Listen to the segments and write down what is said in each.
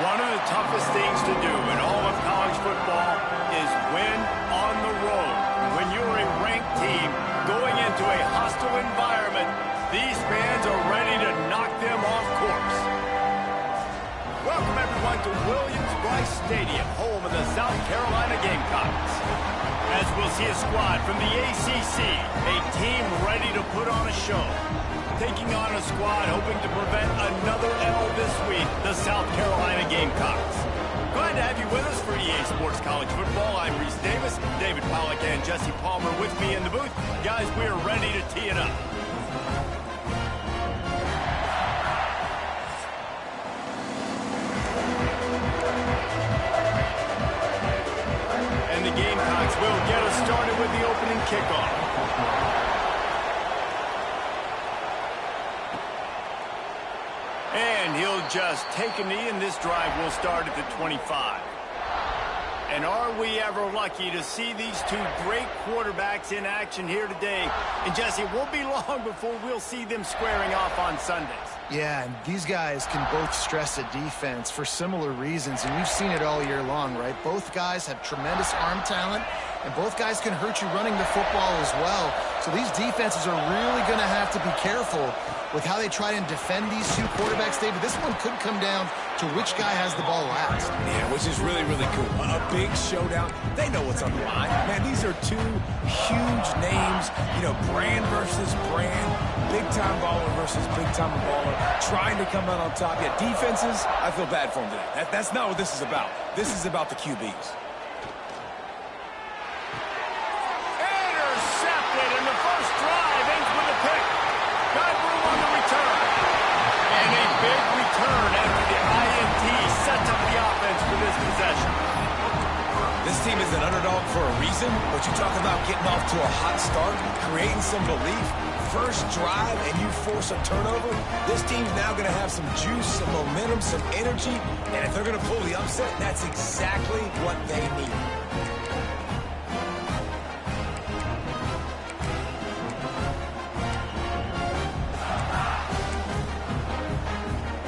One of the toughest things to do in all of college football is win on the road. When you're a ranked team going into a hostile environment, these fans are ready to knock them off course. Welcome, everyone, to Williams-Brice Stadium, home of the South Carolina Gamecocks. As we'll see a squad from the ACC, a team ready to put on a show. Taking on a squad hoping to prevent another L this week, the South Carolina Gamecocks. Glad to have you with us for EA Sports College Football. I'm Reese Davis, David Pollack and Jesse Palmer with me in the booth. Guys, we're ready to tee it up. And the Gamecocks will get us started with the opening kickoff. And he'll just take a knee, and this drive will start at the 25. And are we ever lucky to see these two great quarterbacks in action here today? And Jesse, it won't be long before we'll see them squaring off on Sundays. Yeah, and these guys can both stress a defense for similar reasons, and we've seen it all year long, right? Both guys have tremendous arm talent, and both guys can hurt you running the football as well. So these defenses are really going to have to be careful with how they try and defend these two quarterbacks, David. This one could come down to which guy has the ball last. Yeah, which is really, really cool. A big showdown. They know what's on the line. Man, these are two huge names, you know, brand versus brand, big-time baller versus big-time baller, trying to come out on top. Yeah, defenses, I feel bad for them today. That's not what this is about. This is about the QBs. This team is an underdog for a reason, but you talk about getting off to a hot start, creating some belief, first drive, and you force a turnover. This team's now going to have some juice, some momentum, some energy, and if they're going to pull the upset, that's exactly what they need.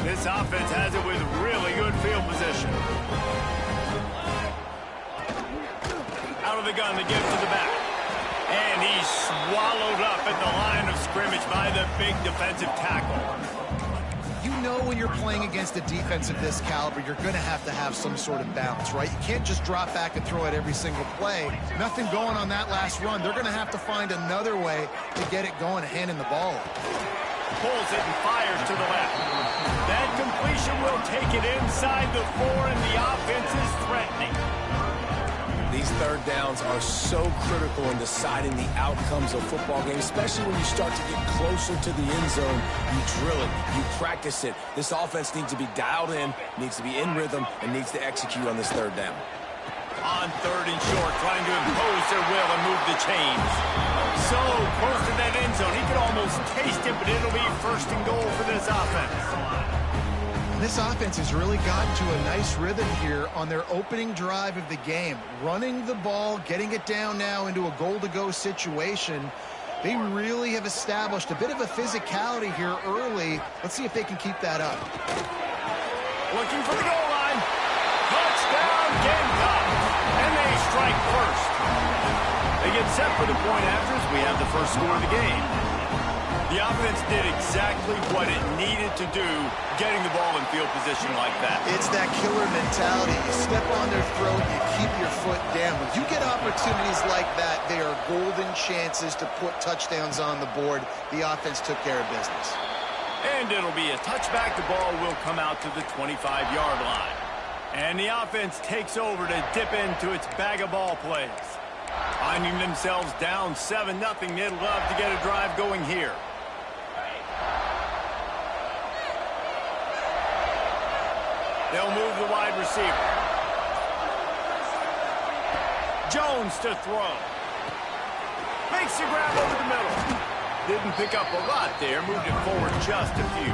This offense has it with really good field position. Out of the gun to give to the back. And he's swallowed up at the line of scrimmage by the big defensive tackle. You know when you're playing against a defense of this caliber, you're going to have some sort of balance, right? You can't just drop back and throw it every single play. Nothing going on that last run. They're going to have to find another way to get it going, handing the ball. Pulls it and fires to the left. That completion will take it inside the 4, and the offense is threatening. These third downs are so critical in deciding the outcomes of football games, especially when you start to get closer to the end zone. You drill it, you practice it. This offense needs to be dialed in, needs to be in rhythm, and needs to execute on this third down. On 3rd and short, trying to impose their will and move the chains. So close to that end zone, he could almost taste it, but it'll be 1st and goal for this offense. This offense has really gotten to a nice rhythm here on their opening drive of the game. Running the ball, getting it down now into a goal-to-go situation. They really have established a bit of a physicality here early. Let's see if they can keep that up. Looking for the goal line. Touchdown, Gamecocks. And they strike first. They get set for the point after as we have the first score of the game. The offense did exactly what it needed to do, getting the ball in field position like that. It's that killer mentality. You step on their throat, you keep your foot down. When you get opportunities like that, they are golden chances to put touchdowns on the board. The offense took care of business. And it'll be a touchback. The ball will come out to the 25-yard line. And the offense takes over to dip into its bag of ball plays. Finding themselves down 7-0, they'd love to get a drive going here. They'll move the wide receiver. Jones to throw. Makes the grab over the middle. Didn't pick up a lot there. Moved it forward just a few.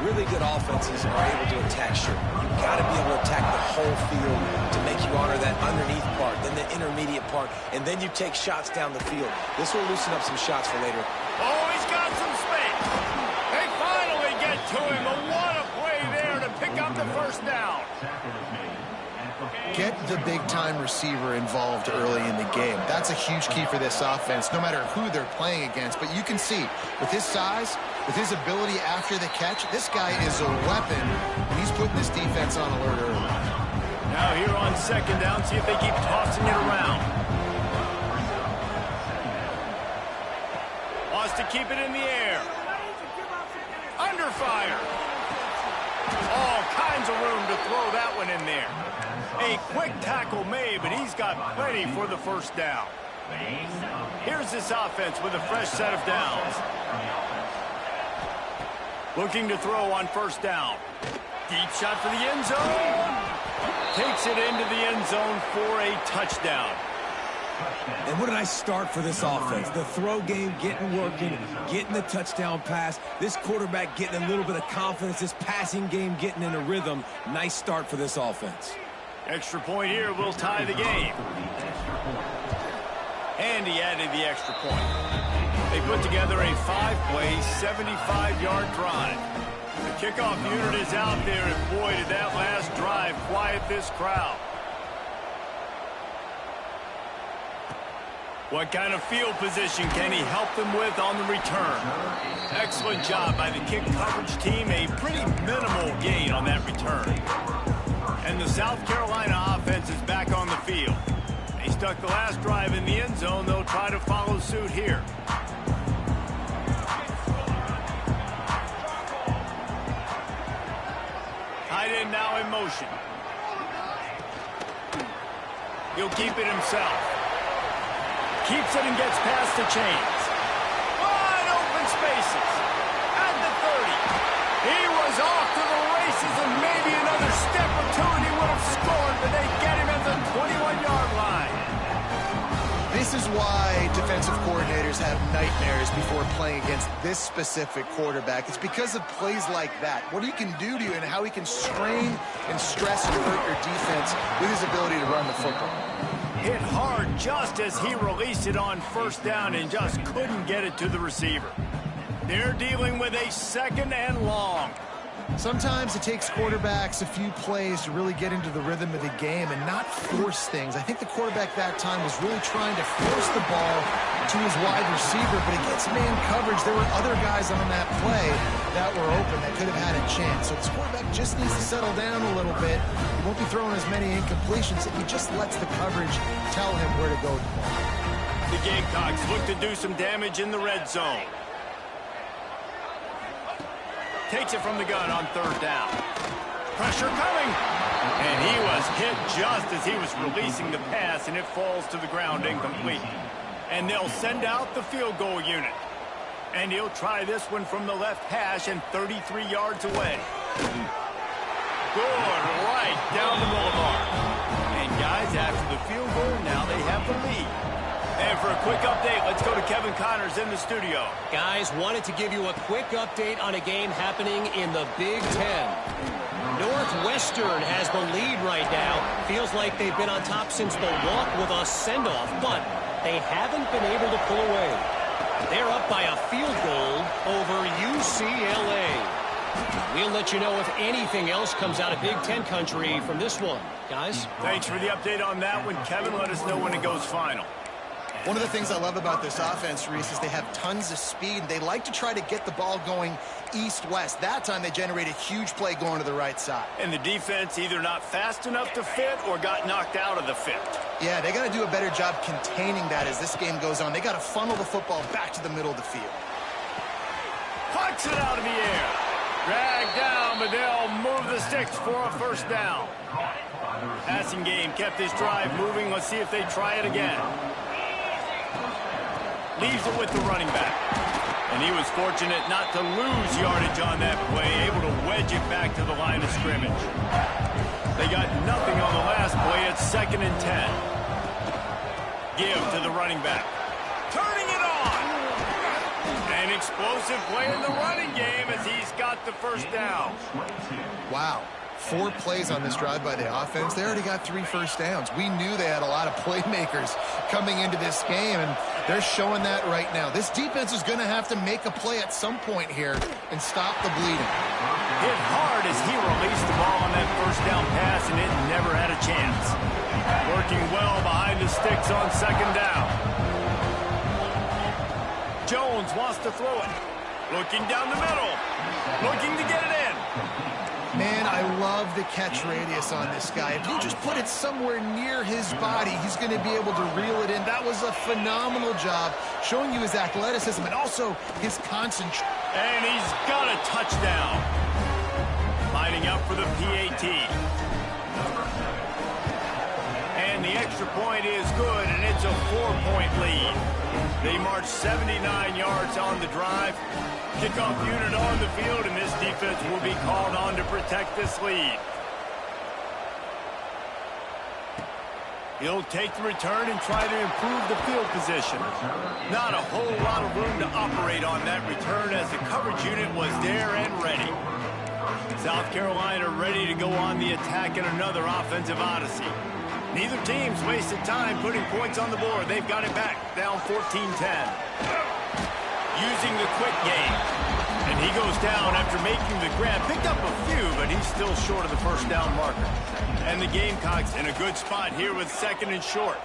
Really good offenses are able to attack short. You've got to be able to attack the whole field to make you honor that underneath part, then the intermediate part, and then you take shots down the field. This will loosen up some shots for later. Oh, he's got some space. They finally get to him. But what a play there to pick up the a first down. Get the big-time receiver involved early in the game. That's a huge key for this offense, no matter who they're playing against. But you can see, with his size, with his ability after the catch, this guy is a weapon, and he's putting this defense on alert early. Now here on second down, see if they keep tossing it around. Wants to keep it in the air. Under fire. All kinds of room to throw that one in there. A quick tackle made, but he's got plenty for the first down. Here's this offense with a fresh set of downs. Looking to throw on first down. Deep shot for the end zone. Takes it into the end zone for a touchdown. And what a nice start for this offense. The throw game getting working, getting the touchdown pass. This quarterback getting a little bit of confidence. This passing game getting in a rhythm. Nice start for this offense. Extra point here will tie the game. And he added the extra point. They put together a 5-play, 75-yard drive. The kickoff unit is out there, and boy, did that last drive quiet this crowd. What kind of field position can he help them with on the return? Excellent job by the kick coverage team. A pretty minimal gain on that return. And the South Carolina offense is back on the field. They stuck the last drive in the end zone. They'll try to follow suit here. Tight end now in motion. He'll keep it himself. Keeps it and gets past the chains. Wide open spaces. At the 30. He was off to the races, and maybe another step or two and he would have scored, but they get him at the 21-yard line. This is why defensive coordinators have nightmares before playing against this specific quarterback. It's because of plays like that. What he can do to you and how he can strain and stress and hurt your defense with his ability to run the football. Hit hard just as he released it on first down and just couldn't get it to the receiver. They're dealing with a second and long. Sometimes it takes quarterbacks a few plays to really get into the rhythm of the game and not force things. I think the quarterback that time was really trying to force the ball to his wide receiver, but against man coverage, there were other guys on that play that were open that could have had a chance. So this quarterback just needs to settle down a little bit. He won't be throwing as many incompletions if he just lets the coverage tell him where to go. The Gamecocks look to do some damage in the red zone. Takes it from the gun on third down. Pressure coming. And he was hit just as he was releasing the pass, and it falls to the ground incomplete. And they'll send out the field goal unit. And he'll try this one from the left hash and 33 yards away. Good, right down the boulevard. And guys, after the field goal, now they have the lead. And for a quick update, let's go to Kevin Connors in the studio. Guys, wanted to give you a quick update on a game happening in the Big Ten. Northwestern has the lead right now. Feels like they've been on top since the walk with a send-off, but they haven't been able to pull away. They're up by a field goal over UCLA. We'll let you know if anything else comes out of Big Ten country from this one. Guys? Thanks for the update on that one, Kevin. Let us know when it goes final. One of the things I love about this offense, Reese, is they have tons of speed. They like to try to get the ball going east-west. That time they generated a huge play going to the right side. And the defense either not fast enough to fit or got knocked out of the fit. Yeah, they got to do a better job containing that as this game goes on. They got to funnel the football back to the middle of the field. Pucks it out of the air. Dragged down, but they'll move the sticks for a first down. Passing game kept this drive moving. Let's see if they try it again. Leaves it with the running back. And he was fortunate not to lose yardage on that play, able to wedge it back to the line of scrimmage. They got nothing on the last play. It's 2nd and 10. Give to the running back. Turning it on. An explosive play in the running game as he's got the first down. Wow. 4 plays on this drive by the offense. They already got 3 first downs. We knew they had a lot of playmakers coming into this game, and they're showing that right now. This defense is going to have to make a play at some point here and stop the bleeding. Hit hard as he released the ball on that first down pass, and it never had a chance. Working well behind the sticks on second down. Jones wants to throw it. Looking down the middle. Looking to get it in. Man, I love the catch radius on this guy. If you just put it somewhere near his body, he's going to be able to reel it in. That was a phenomenal job, showing you his athleticism and also his concentration. And he's got a touchdown. Lining up for the PAT. And the extra point is good, and it's a 4-point lead. They march 79 yards on the drive. Kickoff unit on the field, and this defense will be called on to protect this lead. He'll take the return and try to improve the field position. Not a whole lot of room to operate on that return as the coverage unit was there and ready. South Carolina ready to go on the attack in another offensive odyssey. Neither team's wasted time putting points on the board. They've got it back, down 14-10. Using the quick game. And he goes down after making the grab. Picked up a few, but he's still short of the first down marker. And the Gamecocks in a good spot here with second and short.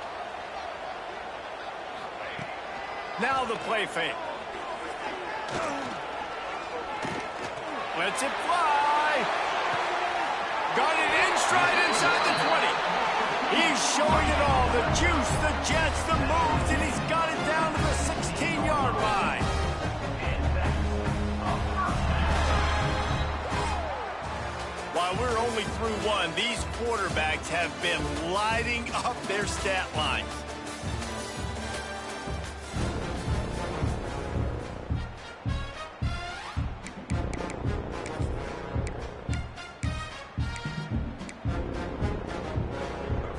Now the play fake. Lets it fly. Got it in stride inside the 20. He's showing it all. The juice, the jets, the moves, and he's got it down to the 16-yard line. While we're only through one, these quarterbacks have been lighting up their stat lines.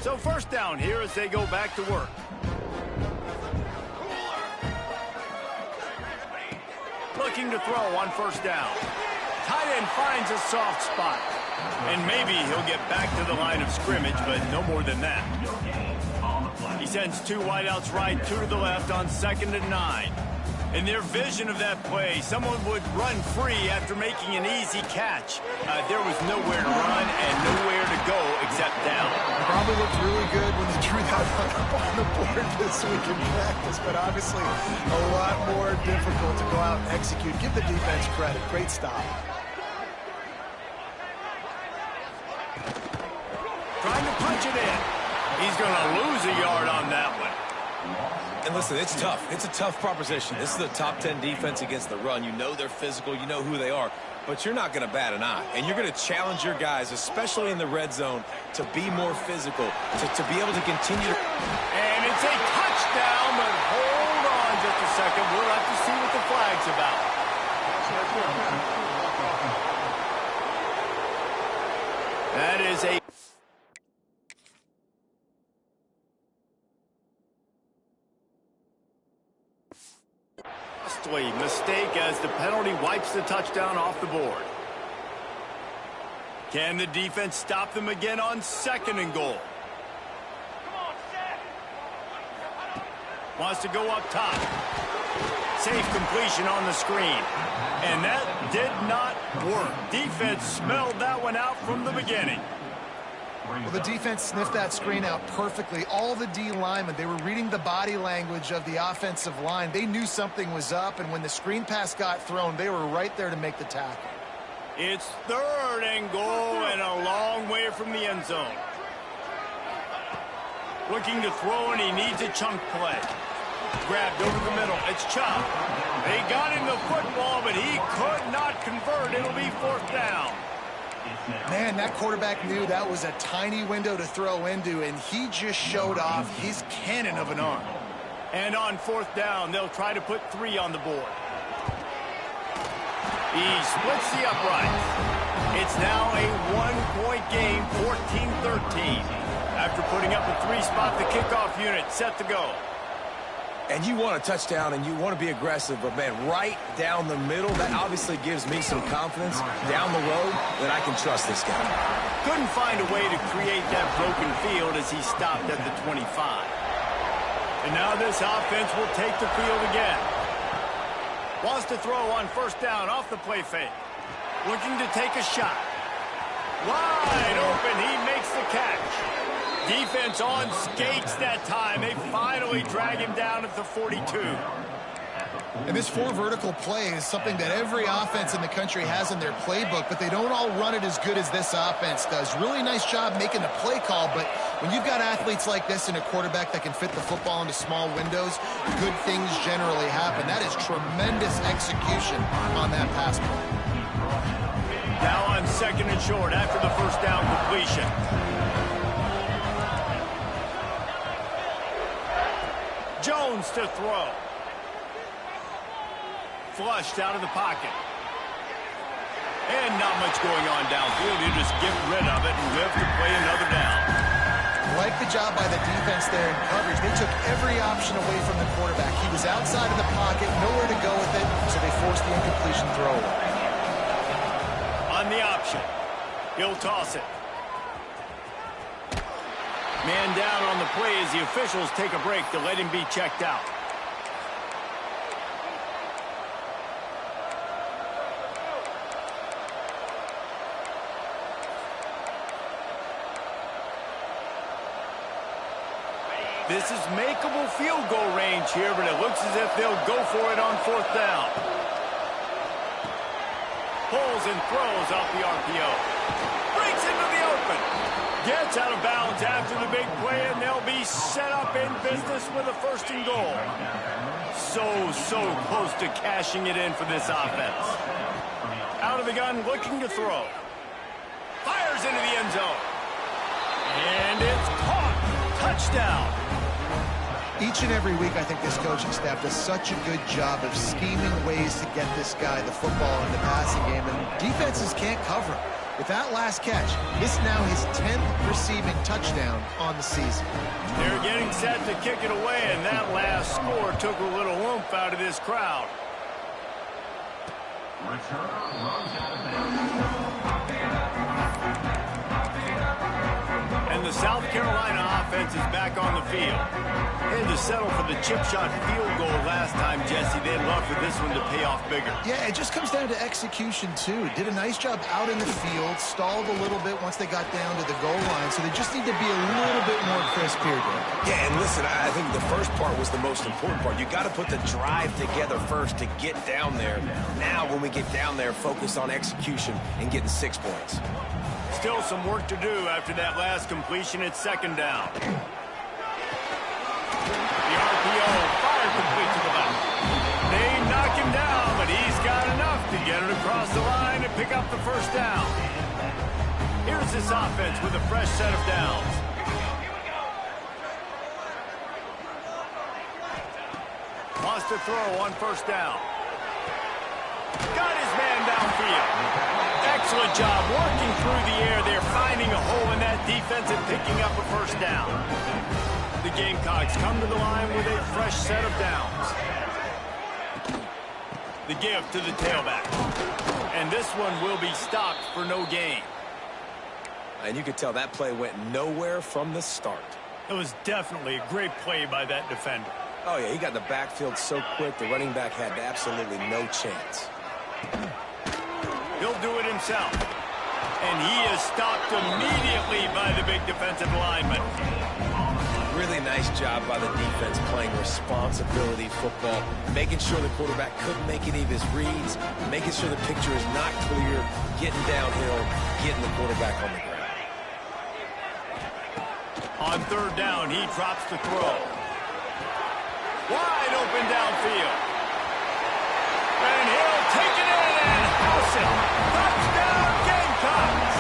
So first down here as they go back to work. Looking to throw on first down. Tight end finds a soft spot. And maybe he'll get back to the line of scrimmage, but no more than that. He sends two wideouts right, two to the left on 2nd and 9. In their vision of that play, someone would run free after making an easy catch. There was nowhere to run and nowhere to go except down. Probably looked really good when they drew that one up on the board this week in practice, but obviously a lot more difficult to go out and execute. Give the defense credit. Great stop. Trying to punch it in. He's going to lose a yard on that one. And listen, it's tough. It's a tough proposition. This is the top 10 defense against the run. You know they're physical. You know who they are. But you're not going to bat an eye. And you're going to challenge your guys, especially in the red zone, to be more physical, to be able to continue. And it's a touchdown, but hold on just a second. We'll have to see what the flag's about. That is a mistake as the penalty wipes the touchdown off the board. Can the defense stop them again on 2nd and goal? Wants to go up top. Safe completion on the screen. And that did not work. Defense smelled that one out from the beginning. Well, the defense sniffed that screen out perfectly. All the D linemen, they were reading the body language of the offensive line. They knew something was up, and when the screen pass got thrown, they were right there to make the tackle. It's 3rd and goal and a long way from the end zone. Looking to throw, and he needs a chunk play. Grabbed over the middle. It's Chubb. They got him the football, but he could not convert. It'll be 4th down. Man, that quarterback knew that was a tiny window to throw into, and he just showed off his cannon of an arm. And on 4th down, they'll try to put 3 on the board. He splits the uprights. It's now a 1-point game, 14-13. After putting up a 3-spot, the kickoff unit set to go. And you want a touchdown, and you want to be aggressive, but, man, right down the middle, that obviously gives me some confidence down the road that I can trust this guy. Couldn't find a way to create that broken field as he stopped at the 25. And now this offense will take the field again. Wants to throw on 1st down off the play fake. Looking to take a shot. Wide open, he makes the catch. Defense on skates that time. They finally drag him down at the 42. And this 4 vertical play is something that every offense in the country has in their playbook, but they don't all run it as good as this offense does. Really nice job making the play call, but when you've got athletes like this and a quarterback that can fit the football into small windows, good things generally happen. That is tremendous execution on that pass play. Now on 2nd and short after the first down completion. Jones to throw. Flushed out of the pocket. And not much going on downfield. You just get rid of it and live to play another down. Like the job by the defense there in coverage. They took every option away from the quarterback. He was outside of the pocket, nowhere to go with it, so they forced the incompletion throw away. On the option. He'll toss it. Man down on the play as the officials take a break to let him be checked out. This is makeable field goal range here, but it looks as if they'll go for it on 4th down. Pulls and throws off the RPO. Breaks into the open. Gets out of bounds after the big play, and they'll be set up in business with a 1st and goal. So close to cashing it in for this offense. Out of the gun, looking to throw. Fires into the end zone. And it's caught. Touchdown. Each and every week, I think this coaching staff does such a good job of scheming ways to get this guy the football in the passing game, and defenses can't cover him. With that last catch, this is now his 10th receiving touchdown on the season. They're getting set to kick it away, and that last score took a little oomph out of this crowd. And the South Carolina offense is back on the field. Had to settle for the chip shot field goal last time, Jesse. They'd love for this one to pay off bigger. Yeah, it just comes down to execution, too. Did a nice job out in the field, stalled a little bit once they got down to the goal line, so they just need to be a little bit more crisp here. Yeah, and listen, I think the first part was the most important part. You got to put the drive together first to get down there. Now, when we get down there, focus on execution and getting 6 points. Still some work to do after that last completion at 2nd down. The RPO fired complete to the left. They knock him down, but he's got enough to get it across the line and pick up the 1st down. Here's this offense with a fresh set of downs. Wants to throw on 1st down. Got his man downfield. Excellent job working through the air. They're finding a hole in that defense and picking up a 1st down. The Gamecocks come to the line with a fresh set of downs. The give to the tailback. And this one will be stopped for no gain. And you could tell that play went nowhere from the start. It was definitely a great play by that defender. Oh, yeah, he got in the backfield so quick, the running back had absolutely no chance. He'll do it himself. And he is stopped immediately by the big defensive lineman. Really nice job by the defense playing responsibility football, making sure the quarterback couldn't make any of his reads, making sure the picture is not clear, getting downhill, getting the quarterback on the ground. On 3rd down, he drops the throw. Wide open downfield. And he'll take it in and house it. Touchdown, Gamecocks!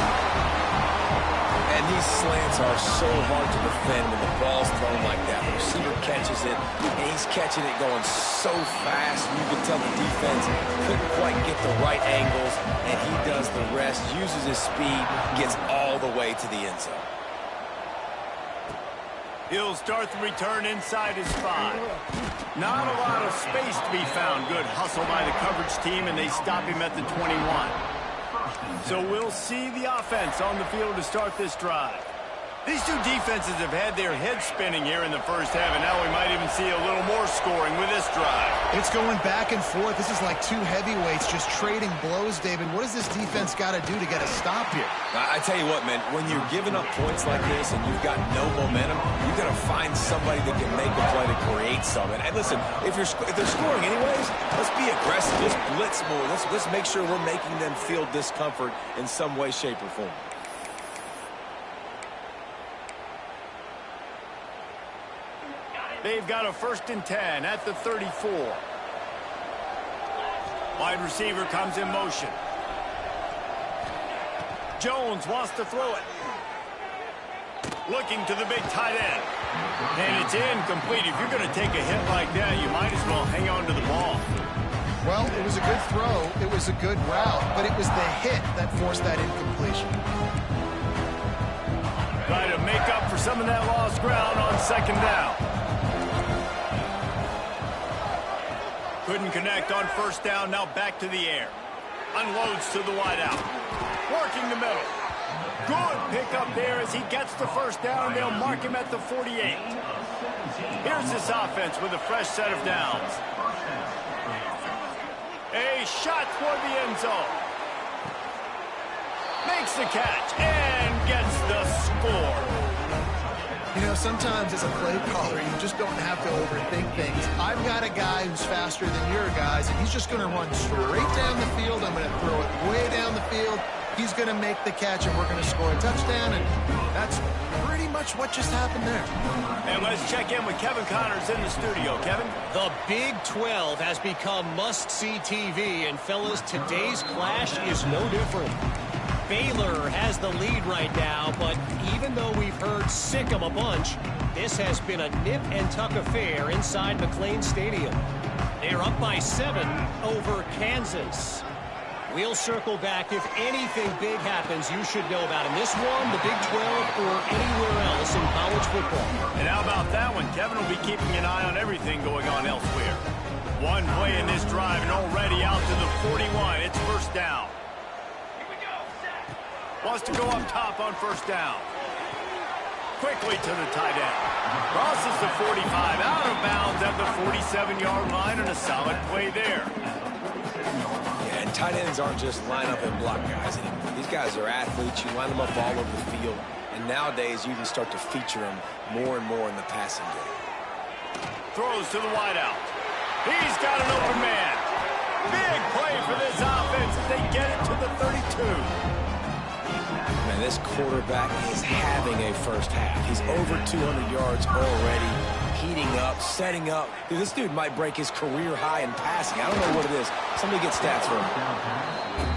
And these slants are so hard to defend when the ball's thrown like that. The receiver catches it, and he's catching it going so fast. You can tell the defense couldn't quite get the right angles, and he does the rest, uses his speed, gets all the way to the end zone. He'll start the return inside his 5. Not a lot of space to be found. Good hustle by the coverage team, and they stop him at the 21. So we'll see the offense on the field to start this drive. These two defenses have had their heads spinning here in the first half, and now we might even see a little more scoring with this drive. It's going back and forth. This is like two heavyweights just trading blows, David. What does this defense got to do to get a stop here? I tell you what, man, when you're giving up points like this and you've got no momentum, you've got to find somebody that can make a play to create something. And listen, if they're scoring anyways, let's be aggressive. Let's blitz more. Let's make sure we're making them feel discomfort in some way, shape, or form. They've got a 1st and 10 at the 34. Wide receiver comes in motion. Jones wants to throw it. Looking to the big tight end. And it's incomplete. If you're going to take a hit like that, you might as well hang on to the ball. Well, it was a good throw. It was a good route, but it was the hit that forced that incompletion. Try to make up for some of that lost ground on 2nd down. Couldn't connect on 1st down. Now back to the air. Unloads to the wideout. Working the middle. Good pickup there as he gets the 1st down. They'll mark him at the 48. Here's this offense with a fresh set of downs. A shot toward the end zone. Makes the catch and gets the score. You know, sometimes as a play caller, you just don't have to overthink things. I've got a guy who's faster than your guys, and he's just going to run straight down the field. I'm going to throw it way down the field. He's going to make the catch, and we're going to score a touchdown, and that's pretty much what just happened there. And let's check in with Kevin Connors in the studio. Kevin? The Big 12 has become must-see TV, and fellas, today's clash is no different. Baylor has the lead right now, but even though we've heard sick 'em a bunch, this has been a nip-and-tuck affair inside McLean Stadium. They're up by 7 over Kansas. We'll circle back. If anything big happens, you should know about in this one, the Big 12, or anywhere else in college football. And how about that one? Kevin will be keeping an eye on everything going on elsewhere. One play in this drive, and already out to the 41. It's 1st down. Wants to go up top on 1st down. Quickly to the tight end. Crosses the 45, out of bounds at the 47-yard line, and a solid play there. Yeah, and tight ends aren't just line up and block guys anymore. These guys are athletes. You line them up all over the field. And nowadays, you can start to feature them more and more in the passing game. Throws to the wideout. He's got an open man. Big play for this offense as they get it to the 32. Man, this quarterback is having a first half. He's over 200 yards already, heating up, setting up. Dude, this dude might break his career high in passing. I don't know what it is. Somebody get stats for him.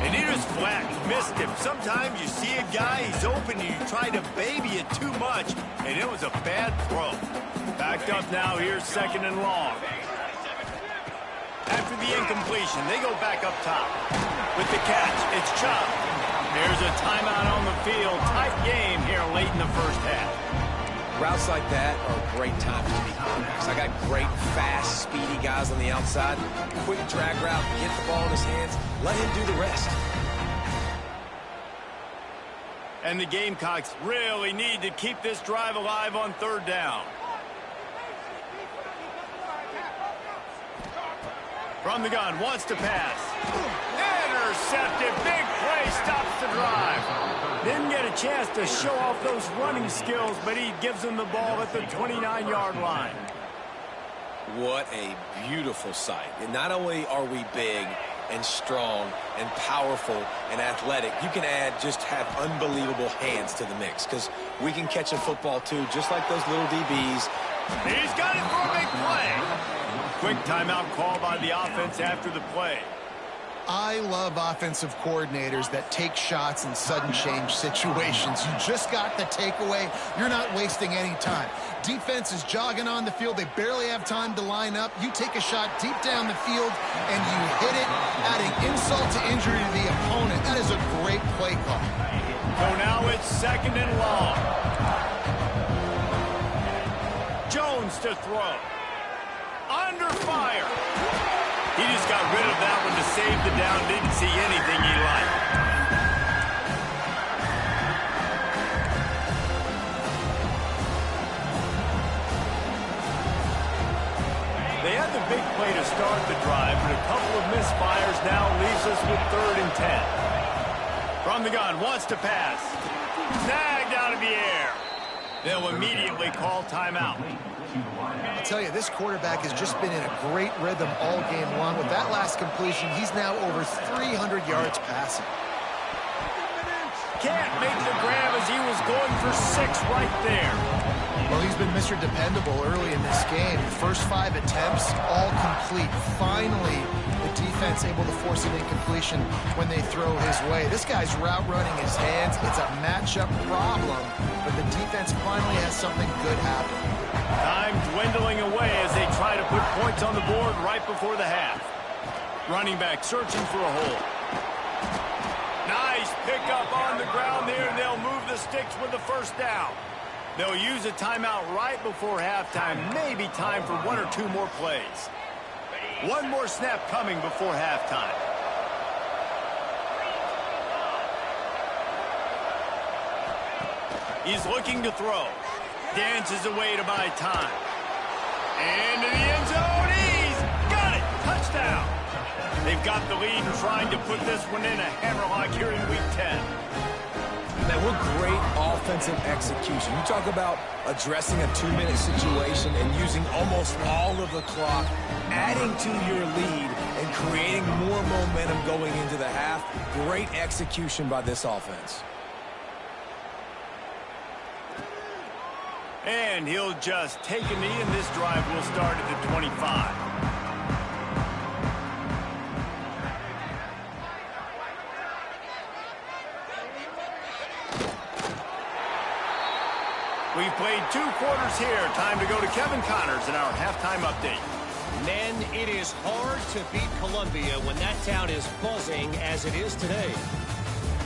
And he was flat. He missed him. Sometimes you see a guy, he's open, and you try to baby it too much, and it was a bad throw. Backed up now. Here's 2nd and long. After the incompletion, they go back up top. With the catch, it's Chubb. There's a timeout on the field. Tight game here late in the first half. Routes like that are great times to be quarterbacks. I got great, fast, speedy guys on the outside. Quick drag route, get the ball in his hands, let him do the rest. And the Gamecocks really need to keep this drive alive on 3rd down. From the gun, wants to pass. Intercepted. Big play, stops the drive. Didn't get a chance to show off those running skills, but he gives them the ball at the 29-yard line. What a beautiful sight. And not only are we big and strong and powerful and athletic, you can just have unbelievable hands to the mix, because we can catch a football too, just like those little DBs. He's got it for a big play. Quick timeout call by the offense after the play. I love offensive coordinators that take shots in sudden change situations. You just got the takeaway. You're not wasting any time. Defense is jogging on the field. They barely have time to line up. You take a shot deep down the field, and you hit it, adding insult to injury to the opponent. That is a great play call. So now it's 2nd and long. Jones to throw. Under fire. He just got rid of that one to save the down. Didn't see anything he liked. play to start the drive, but a couple of misfires now leaves us with 3rd and 10. From the gun, wants to pass. Snagged out of the air. They'll immediately call timeout. I'll tell you, this quarterback has just been in a great rhythm all game long. With that last completion, he's now over 300 yards passing. Can't make the grab as he was going for 6 right there. Well, he's been Mr. Dependable early in this game. The first 5 attempts, all complete. Finally, the defense able to force an incompletion when they throw his way. This guy's route running his hands. It's a matchup problem, but the defense finally has something good happen. Time dwindling away as they try to put points on the board right before the half. Running back searching for a hole. Nice pickup on the ground there, and they'll move the sticks with the first down. They'll use a timeout right before halftime. Maybe time for 1 or 2 more plays. One more snap coming before halftime. He's looking to throw. Dances away to buy time. And to the end zone. He's got it. Touchdown. They've got the lead and trying to put this one in a hammerlock here in Week 10. Man, what great offensive execution. You talk about addressing a 2-minute situation and using almost all of the clock, adding to your lead and creating more momentum going into the half. Great execution by this offense. And he'll just take a knee, and this drive will start at the 25. We've played 2 quarters here. Time to go to Kevin Connors in our halftime update. Men, it is hard to beat Columbia when that town is buzzing as it is today.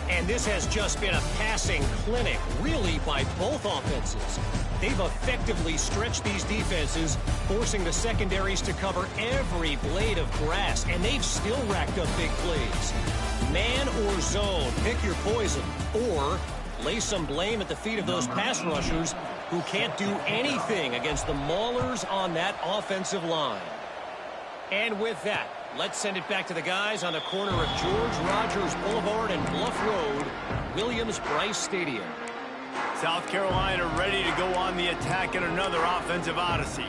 And this has just been a passing clinic, really, by both offenses. They've effectively stretched these defenses, forcing the secondaries to cover every blade of grass, and they've still racked up big plays. Man or zone, pick your poison, or lay some blame at the feet of those pass rushers who can't do anything against the maulers on that offensive line. And with that, let's send it back to the guys on the corner of George Rogers Boulevard and Bluff Road, Williams-Brice Stadium. South Carolina ready to go on the attack in another offensive odyssey.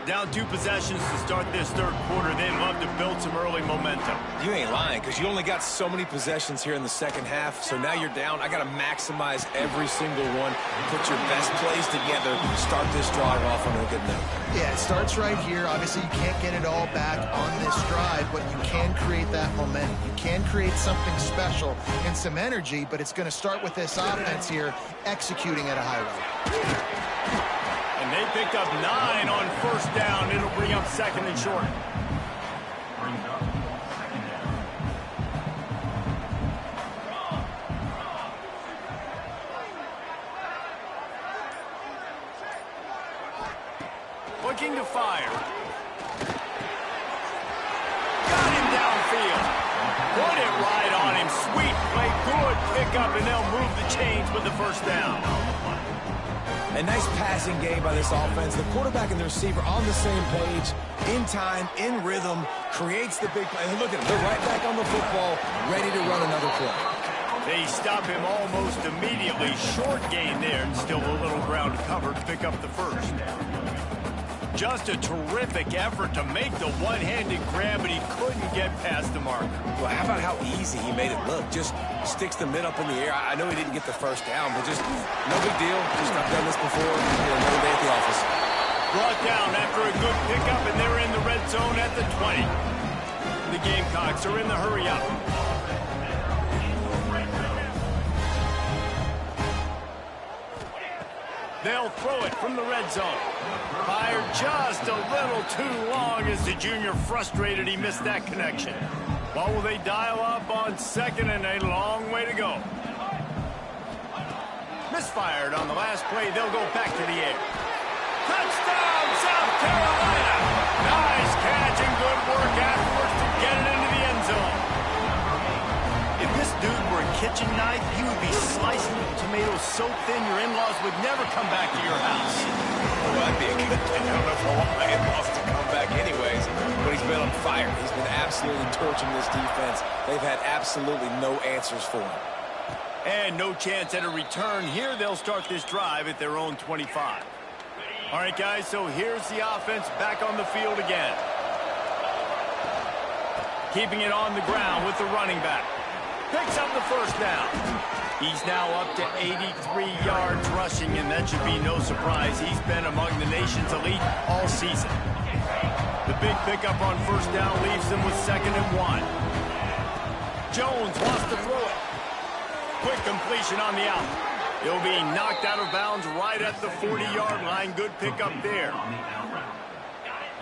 Down 2 possessions to start this 3rd quarter. They'd love to build some early momentum. You ain't lying, because you only got so many possessions here in the second half, so now you're down. I got to maximize every single one, put your best plays together, start this drive off on a good note. Yeah, it starts right here. Obviously, you can't get it all back on this drive, but you can create that momentum. You can create something special and some energy, but it's going to start with this offense here executing at a high rate. And they picked up 9 on 1st down. It'll bring up 2nd and short. Looking to fire. Got him downfield. Put it right on him. Sweet play. Good pickup, and they'll move the chains with the 1st down. A nice passing game by this offense. The quarterback and the receiver on the same page, in time, in rhythm, creates the big play. And look at them. They're right back on the football, ready to run another play. They stop him almost immediately. Short gain there, and still a little ground to cover to pick up the 1st. Just a terrific effort to make the one-handed grab, but he couldn't get past the marker. Well, how about how easy he made it look? Just sticks the mid up in the air. I know he didn't get the 1st down, but just no big deal. Just I've done this before. Another day at the office. Brought down after a good pickup, and they're in the red zone at the 20. The Gamecocks are in the hurry-up. They'll throw it from the red zone. Fired just a little too long as the junior frustrated he missed that connection. What will they dial up on 2nd and a long way to go? Misfired on the last play. They'll go back to the air. Touchdown, South Carolina! Nice catch and good work afterwards to get it into the end zone. If this dude were a kitchen knife, he would be slicing tomatoes so thin your in-laws would never come back to your house. Well, that'd be a good thing. I don't know if I want my in-laws to come back anyways, but he's been on fire. He's been absolutely torching this defense. They've had absolutely no answers for him. And no chance at a return. Here they'll start this drive at their own 25. All right, guys, so here's the offense back on the field again. Keeping it on the ground with the running back. Picks up the first down. He's now up to 83 yards rushing, and that should be no surprise. He's been among the nation's elite all season. The big pickup on first down leaves them with 2nd and 1. Jones wants to throw it. Quick completion on the out. He'll be knocked out of bounds right at the 40-yard line. Good pickup there.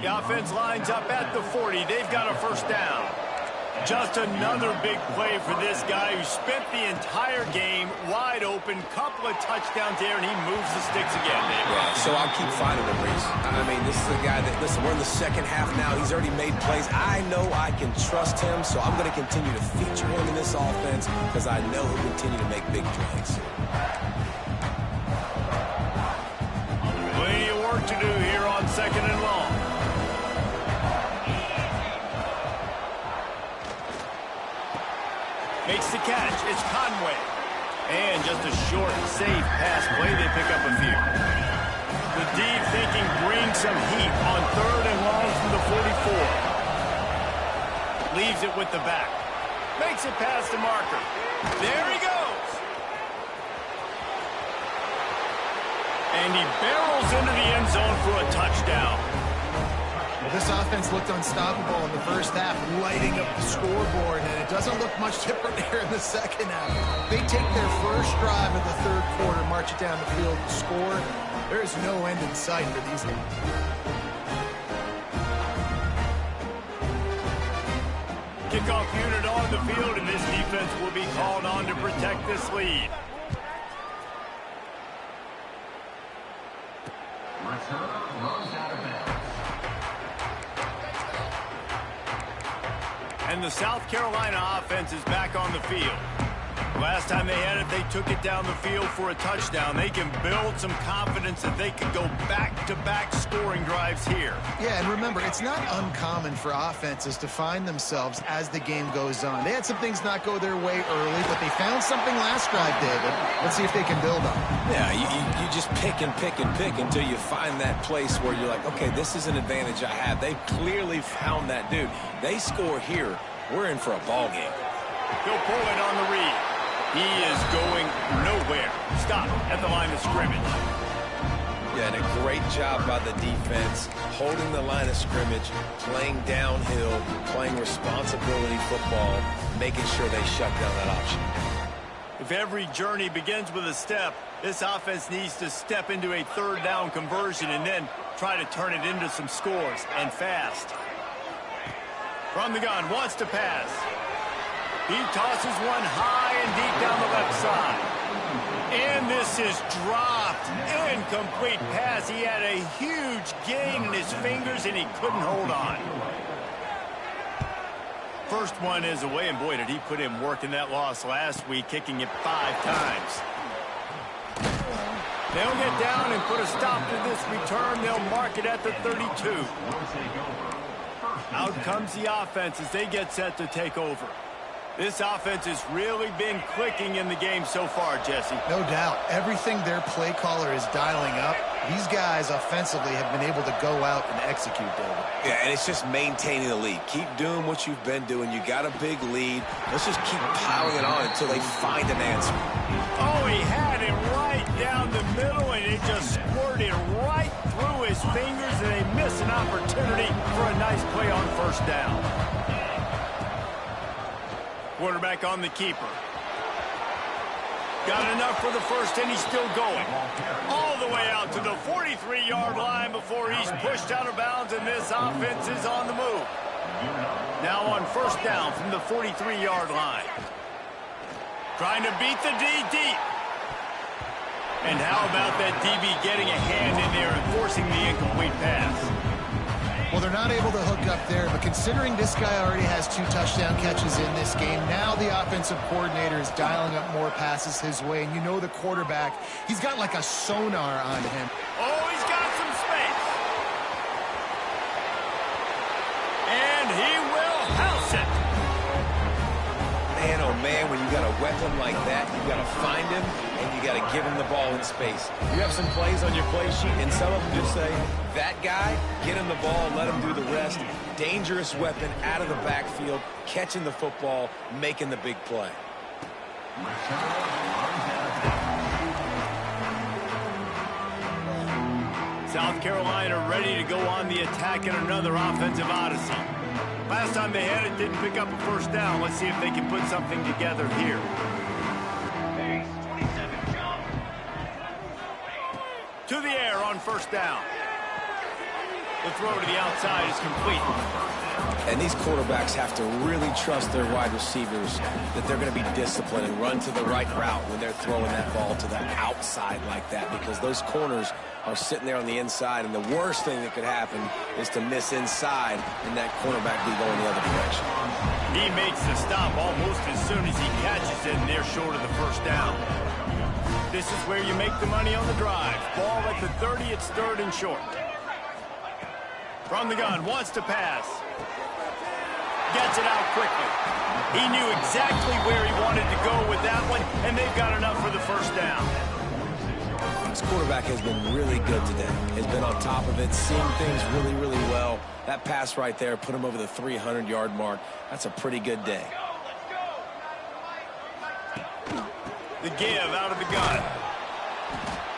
The offense lines up at the 40. They've got a first down. Just another big play for this guy who spent the entire game wide open. Couple of touchdowns there, and he moves the sticks again. Yeah, so I'll keep finding him, Reese. I mean, this is a guy that, listen, we're in the second half now. He's already made plays. I know I can trust him, so I'm going to continue to feature him in this offense because I know he'll continue to make big plays. Plenty of work to do here on 2nd and long. Makes the catch. It's Conway. And just a short, safe pass play. They pick up a few. The deep thinking brings some heat on 3rd and long from the 44. Leaves it with the back. Makes it past the marker. There he goes. And he barrels into the end zone for a touchdown. Well, this offense looked unstoppable in the first half, lighting up the scoreboard, and it doesn't look much different here in the second half. They take their first drive of the 3rd quarter, march it down the field, and score. There is no end in sight for these guys. Kickoff unit on the field, and this defense will be called on to protect this lead. And the South Carolina offense is back on the field. Last time they had it, they took it down the field for a touchdown. They can build some confidence that they could go back-to-back scoring drives here. Yeah, and remember, it's not uncommon for offenses to find themselves as the game goes on. They had some things not go their way early, but they found something last drive, David. Let's see if they can build on it. Yeah, you just pick and pick and pick until you find that place where you're like, okay, this is an advantage I have. They've clearly found that dude. They score here, we're in for a ball game. He'll pull it on the read. He is going nowhere. Stop at the line of scrimmage. Yeah, and a great job by the defense, holding the line of scrimmage, playing downhill, playing responsibility football, making sure they shut down that option. If every journey begins with a step, this offense needs to step into a 3rd down conversion and then try to turn it into some scores, and fast. From the gun, wants to pass. He tosses one high and deep down the left side. And this is dropped. Incomplete pass. He had a huge gain in his fingers, and he couldn't hold on. First one is away, and boy, did he put in work in that loss last week, kicking it 5 times. They'll get down and put a stop to this return. They'll mark it at the 32. Out comes the offense as they get set to take over. This offense has really been clicking in the game so far, Jesse. No doubt. Everything their play caller is dialing up, these guys offensively have been able to go out and execute, David. Yeah, and it's just maintaining the lead. Keep doing what you've been doing. You got a big lead. Let's just keep piling it on until they find an answer. Oh, he had it right down the middle, and it just squirted right through his fingers, and they miss an opportunity for a nice play on first down. Quarterback on the keeper. Got enough for the first, and he's still going. All the way out to the 43-yard line before he's pushed out of bounds, and this offense is on the move. Now on first down from the 43-yard line. Trying to beat the D deep. And how about that DB getting a hand in there and forcing the incomplete pass? Well, they're not able to hook up there, but considering this guy already has 2 touchdown catches in this game, now the offensive coordinator is dialing up more passes his way, and you know the quarterback, he's got like a sonar on him. Oh, he's got some space. And he will house it. Man, oh man, when you got a weapon like that, you got to find him and you got to give him the ball in space. You have some plays on your play sheet, and some of them just say, that guy, get him the ball, let him do the rest. Dangerous weapon out of the backfield, catching the football, making the big play. South Carolina ready to go on the attack in another offensive odyssey. Last time they had it, didn't pick up a first down. Let's see if they can put something together here. To the air on first down. The throw to the outside is complete. And these quarterbacks have to really trust their wide receivers that they're going to be disciplined and run to the right route when they're throwing that ball to the outside like that, because those corners are sitting there on the inside, and the worst thing that could happen is to miss inside and that cornerback be going the other direction. He makes the stop almost as soon as he catches it, and they're short of the first down. This is where you make the money on the drive. Ball at the 30, it's 3rd and short. From the gun, wants to pass. Gets it out quickly. He knew exactly where he wanted to go with that one, and they've got enough for the first down. This quarterback has been really good today. Has been on top of it, seeing things really, really well. That pass right there put him over the 300-yard mark. That's a pretty good day. The give out of the gun.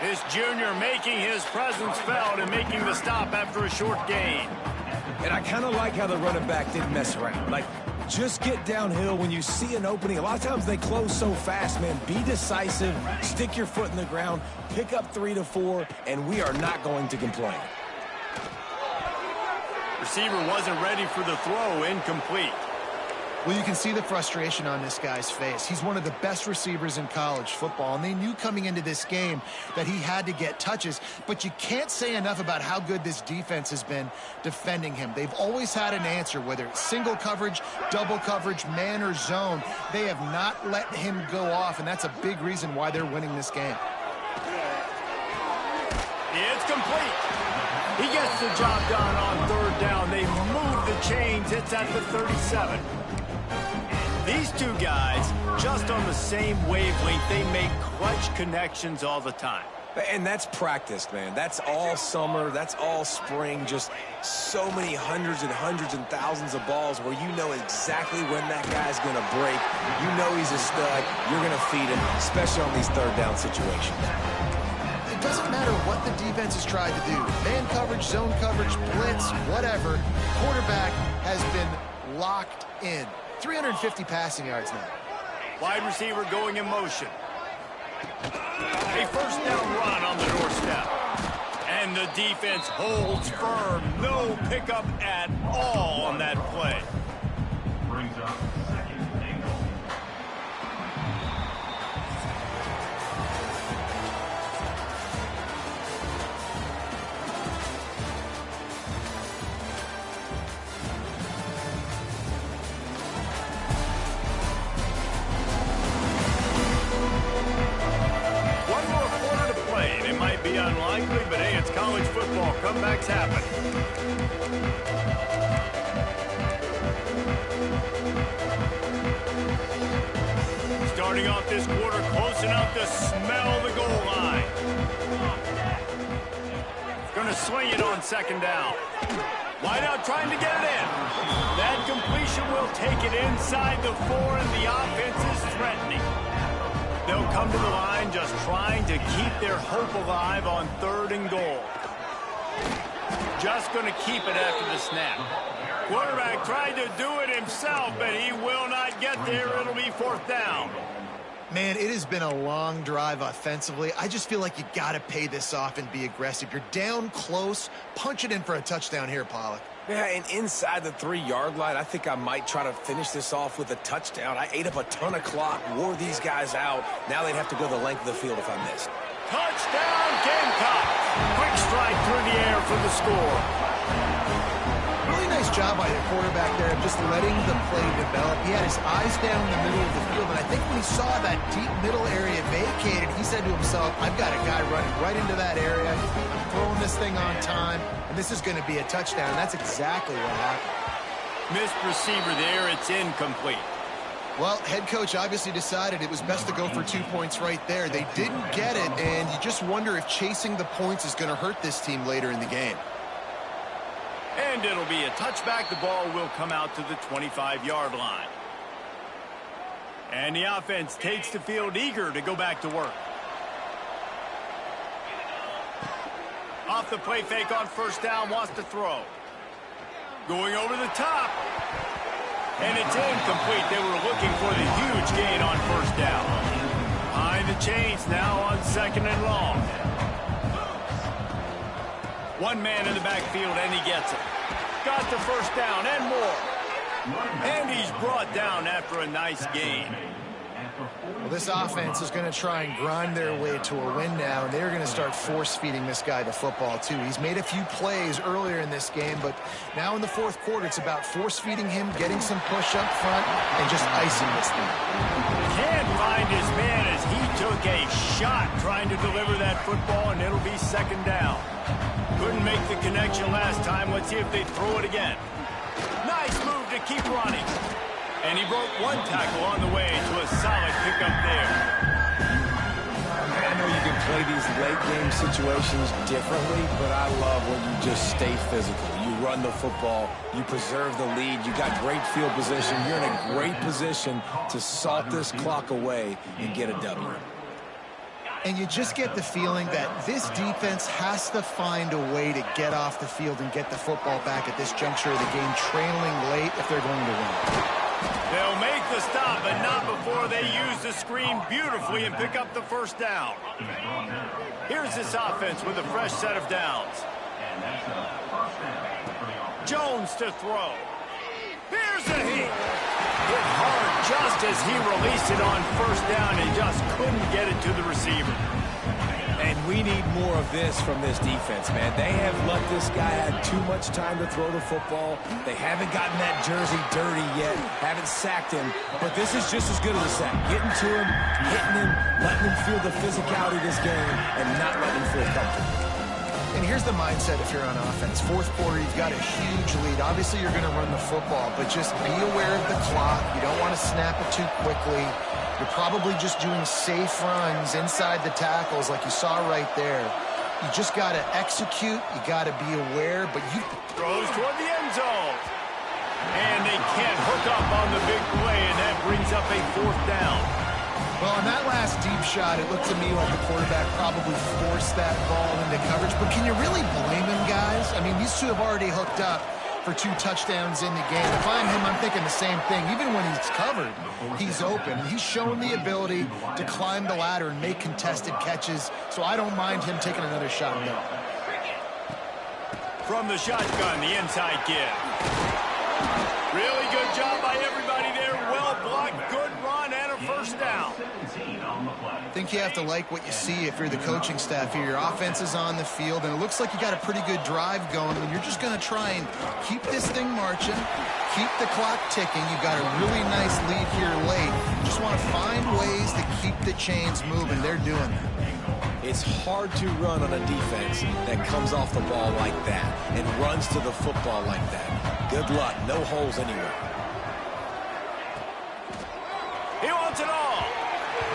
This junior making his presence felt and making the stop after a short gain. And I kind of like how the running back didn't mess around. Like, just get downhill when you see an opening. A lot of times they close so fast, man. Be decisive, stick your foot in the ground, pick up 3 to 4, and we are not going to complain. Receiver wasn't ready for the throw, incomplete. Well, you can see the frustration on this guy's face. He's one of the best receivers in college football, and they knew coming into this game that he had to get touches, but you can't say enough about how good this defense has been defending him. They've always had an answer, whether it's single coverage, double coverage, man or zone. They have not let him go off, and that's a big reason why they're winning this game. It's complete. He gets the job done on 3rd down. They move the chains. It's at the 37. These two guys, just on the same wavelength, they make clutch connections all the time. And that's practice, man. That's all summer. That's all spring. Just so many hundreds and thousands of balls where you know exactly when that guy's going to break. You know he's a stud. You're going to feed him, especially on these 3rd down situations. It doesn't matter what the defense has tried to do. Man coverage, zone coverage, blitz, whatever. Quarterback has been locked in. 350 passing yards now. Wide receiver going in motion. A first down run on the doorstep. And the defense holds firm. No pickup at all on that play. Brings up 2nd and goal. Be unlikely, but hey, it's college football. Comebacks happen. Starting off this quarter close enough to smell the goal line. Going to swing it on 2nd down. Wide out trying to get it in. That completion will take it inside the 4, and the offense is threatening. They'll come to the line just trying to keep their hope alive on 3rd and goal. Just going to keep it after the snap. Quarterback tried to do it himself, but he will not get there. It'll be 4th down. Man, it has been a long drive offensively. I just feel like you got to pay this off and be aggressive. You're down close. Punch it in for a touchdown here, Pollock. Yeah, and inside the 3-yard line, I think I might try to finish this off with a touchdown. I ate up a ton of clock, wore these guys out. Now they'd have to go the length of the field if I missed. Touchdown, Gamecocks! Quick strike through the air for the score. Really nice job by the quarterback there of just letting the play develop. He had his eyes down in the middle of the field, and I think when he saw that deep middle area vacated, he said to himself, I've got a guy running right into that area. I'm throwing this thing on time, and this is going to be a touchdown. That's exactly what happened. Missed receiver there. It's incomplete. Well, head coach obviously decided it was best to go for 2 points right there. They didn't get it, and you just wonder if chasing the points is going to hurt this team later in the game. And it'll be a touchback. The ball will come out to the 25-yard line. And the offense takes the field eager to go back to work. Off the play fake on first down, wants to throw. Going over the top. And it's incomplete. They were looking for the huge gain on first down. Behind the chains now on second and long. One man in the backfield, and he gets it. Got the first down and more. And he's brought down after a nice gain. Well, this offense is going to try and grind their way to a win now, and they're going to start force-feeding this guy the football, too. He's made a few plays earlier in this game, but now in the fourth quarter, it's about force-feeding him, getting some push up front, and just icing this thing. Can't find his man as he took a shot trying to deliver that football, and it'll be second down. Couldn't make the connection last time. Let's see if they throw it again. Nice move to keep running. And he broke one tackle on the way to a solid pickup there. I know you can play these late game situations differently, but I love when you just stay physical. You run the football, you preserve the lead, you got great field position, you're in a great position to salt this clock away and get a W. And you just get the feeling that this defense has to find a way to get off the field and get the football back at this juncture of the game, trailing late if they're going to win. They'll make the stop, but not before they use the screen beautifully and pick up the first down. Here's this offense with a fresh set of downs. Jones to throw. Here's a hit. Hit hard just as he released it on first down and just couldn't get it to the receiver. And we need more of this from this defense, man. They have let this guy have too much time to throw the football. They haven't gotten that jersey dirty yet, haven't sacked him. But this is just as good as a sack. Getting to him, hitting him, letting him feel the physicality of this game, and not letting him feel comfortable. And here's the mindset if you're on offense. Fourth quarter, you've got a huge lead. Obviously, you're going to run the football, but just be aware of the clock. You don't want to snap it too quickly. You're probably just doing safe runs inside the tackles like you saw right there. You just got to execute. You got to be aware, but you... Throws toward the end zone. And they can't hook up on the big play, and that brings up a fourth down. Well, on that last deep shot, it looked to me like the quarterback probably forced that ball into coverage. But can you really blame him, guys? I mean, these two have already hooked up for 2 touchdowns in the game. If I'm him, I'm thinking the same thing. Even when he's covered, he's open. He's shown the ability to climb the ladder and make contested catches, so I don't mind him taking another shot there. From the shotgun, the inside give. Really good job by everybody there. Well blocked, good run, and a first down. I think you have to like what you see if you're the coaching staff here. Your offense is on the field, and it looks like you got a pretty good drive going, and you're just going to try and keep this thing marching, keep the clock ticking. You've got a really nice lead here late. You just want to find ways to keep the chains moving. They're doing that. It's hard to run on a defense that comes off the ball like that and runs to the football like that. Good luck. No holes anywhere. He wants it all.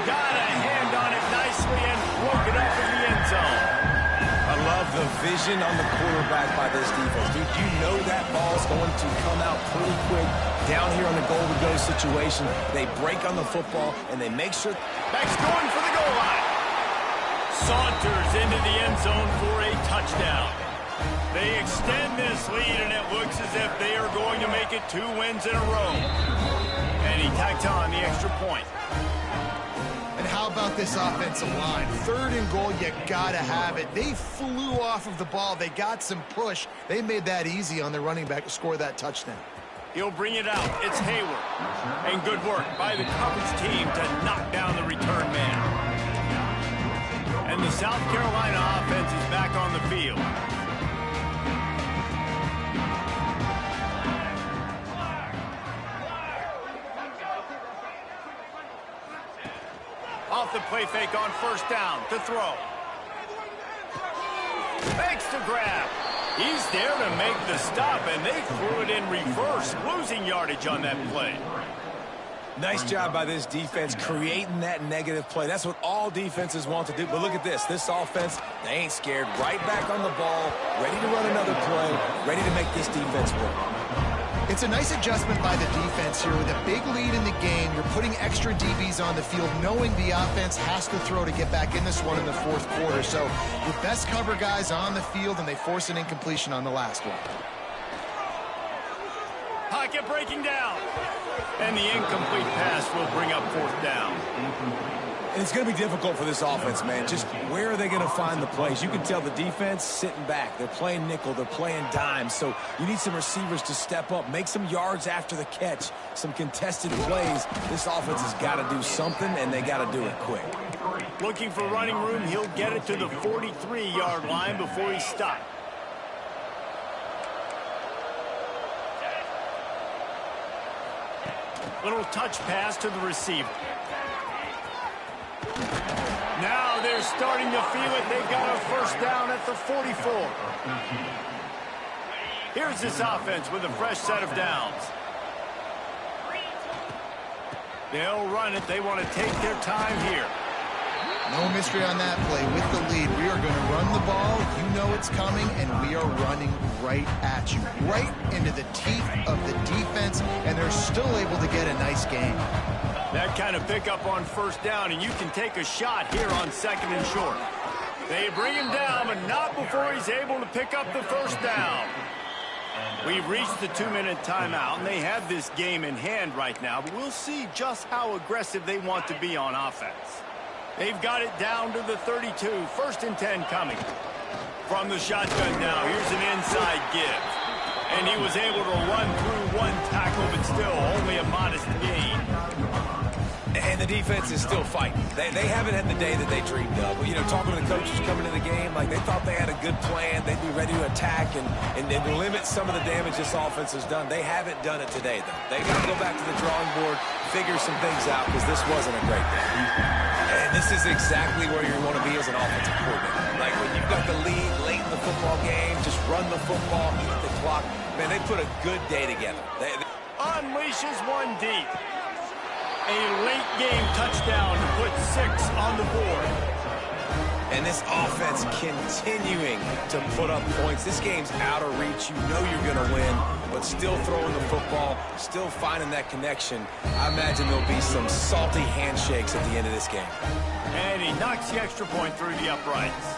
Got a hand on it nicely and broke it up in the end zone. I love the vision on the quarterback by this defense. Dude, you know that ball's going to come out pretty quick down here on the goal-to-go situation. They break on the football, and they make sure... Back's going for the goal line. Saunters into the end zone for a touchdown. They extend this lead, and it looks as if they are going to make it 2 wins in a row. And he tacked on the extra point. And how about this offensive line? 3rd and goal, you gotta have it. They flew off of the ball. They got some push. They made that easy on the running back to score that touchdown. He'll bring it out. It's Hayward. And good work by the coverage team to knock down the return man. And the South Carolina offense is back on the field. the play fake on first down to throw. Fakes to grab. He's there to make the stop, and they threw it in reverse, losing yardage on that play. Nice job by this defense creating that negative play. That's what all defenses want to do. But look at this. This offense, they ain't scared. Right back on the ball, ready to run another play, ready to make this defense work. It's a nice adjustment by the defense here. With a big lead in the game, you're putting extra DBs on the field, knowing the offense has to throw to get back in this one in the fourth quarter. So your best cover guys on the field, and they force an incompletion on the last one. Pocket breaking down. And the incomplete pass will bring up fourth down. And it's going to be difficult for this offense, man. Just where are they going to find the plays? You can tell the defense sitting back. They're playing nickel. They're playing dime. So you need some receivers to step up, make some yards after the catch, some contested plays. This offense has got to do something, and they got to do it quick. Looking for running room. He'll get it to the 43-yard line before he stops. Little touch pass to the receiver. Now they're starting to feel it. They've got a first down at the 44. Here's this offense with a fresh set of downs. They'll run it. They want to take their time here. No mystery on that play. With the lead, we are going to run the ball. You know it's coming, and we are running right at you, right into the teeth of the defense, and they're still able to get a nice gain. That kind of pickup on first down, and you can take a shot here on second and short. They bring him down, but not before he's able to pick up the first down. We've reached the 2-minute timeout, and they have this game in hand right now, but we'll see just how aggressive they want to be on offense. They've got it down to the 32. First and 10 coming. From the shotgun now, here's an inside give. And he was able to run through one tackle, but still only a modest gain. And the defense is still fighting. They haven't had the day that they dreamed of. You know, talking to the coaches coming into the game, like they thought they had a good plan. They'd be ready to attack and limit some of the damage this offense has done. They haven't done it today, though. They got to go back to the drawing board, figure some things out, because this wasn't a great day. And this is exactly where you want to be as an offensive coordinator. Like when you've got the lead late in the football game, just run the football, eat the clock. Man, they put a good day together. Unleashes one deep. A late game touchdown to put 6 on the board. And this offense continuing to put up points. This game's out of reach. You know you're going to win, but still throwing the football, still finding that connection. I imagine there'll be some salty handshakes at the end of this game. And he knocks the extra point through the uprights.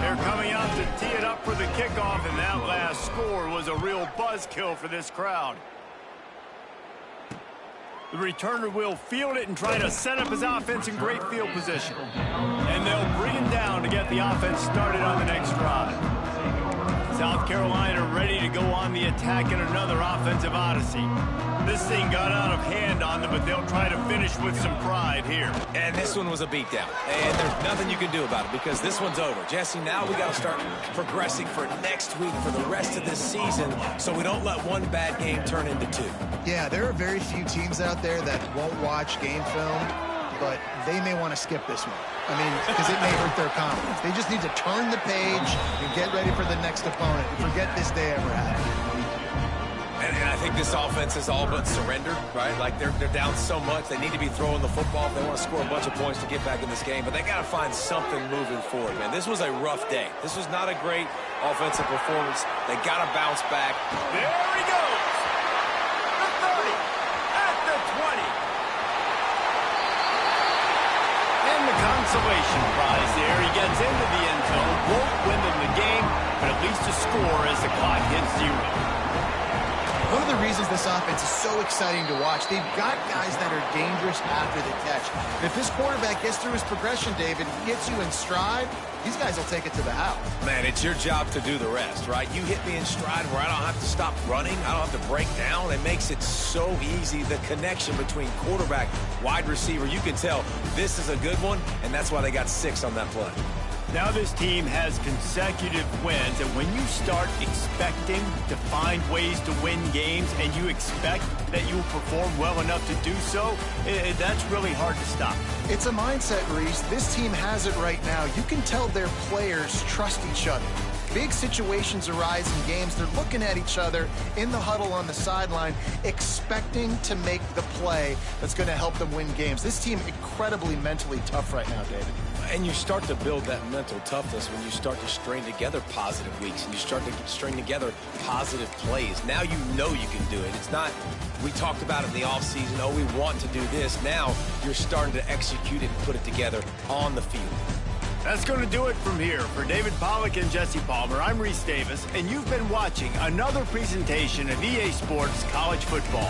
They're coming out to tee it up for the kickoff, and that last score was a real buzzkill for this crowd. The returner will field it and try to set up his offense in great field position. And they'll bring him down to get the offense started on the next drive. South Carolina ready to go on the attack in another offensive odyssey. This thing got out of hand on them, but they'll try to finish with some pride here. And this one was a beatdown. And there's nothing you can do about it because this one's over. Jesse, now we got to start progressing for next week, for the rest of this season, so we don't let one bad game turn into 2. Yeah, there are very few teams out there that won't watch game film, but they may want to skip this one. I mean, because it may hurt their confidence. They just need to turn the page and get ready for the next opponent and forget this day ever happened. And I think this offense is all but surrendered, right? Like they're down so much. They need to be throwing the football if they want to score a bunch of points to get back in this game. But they got to find something moving forward, man. This was a rough day. This was not a great offensive performance. They got to bounce back. There he goes. The 30 at the 20. And the consolation prize there. He gets into the end zone. Won't win them the game, but at least a score as the clock hits 0. One of the reasons this offense is so exciting to watch, they've got guys that are dangerous after the catch. And if this quarterback gets through his progression, David, gets you in stride, these guys will take it to the house. Man, it's your job to do the rest, right? You hit me in stride where I don't have to stop running. I don't have to break down. It makes it so easy. The connection between quarterback, wide receiver, you can tell this is a good one, and that's why they got 6 on that play. Now this team has consecutive wins, and when you start expecting to find ways to win games and you expect that you will perform well enough to do so, that's really hard to stop. It's a mindset, Reese. This team has it right now. You can tell their players trust each other. Big situations arise in games. They're looking at each other in the huddle on the sideline, expecting to make the play that's going to help them win games. This team incredibly mentally tough right now, David. And you start to build that mental toughness when you start to string together positive weeks and you start to string together positive plays. Now you know you can do it. It's not, we talked about it in the offseason, oh, we want to do this. Now you're starting to execute it and put it together on the field. That's going to do it from here. For David Pollack and Jesse Palmer, I'm Reese Davis, and you've been watching another presentation of EA Sports College Football.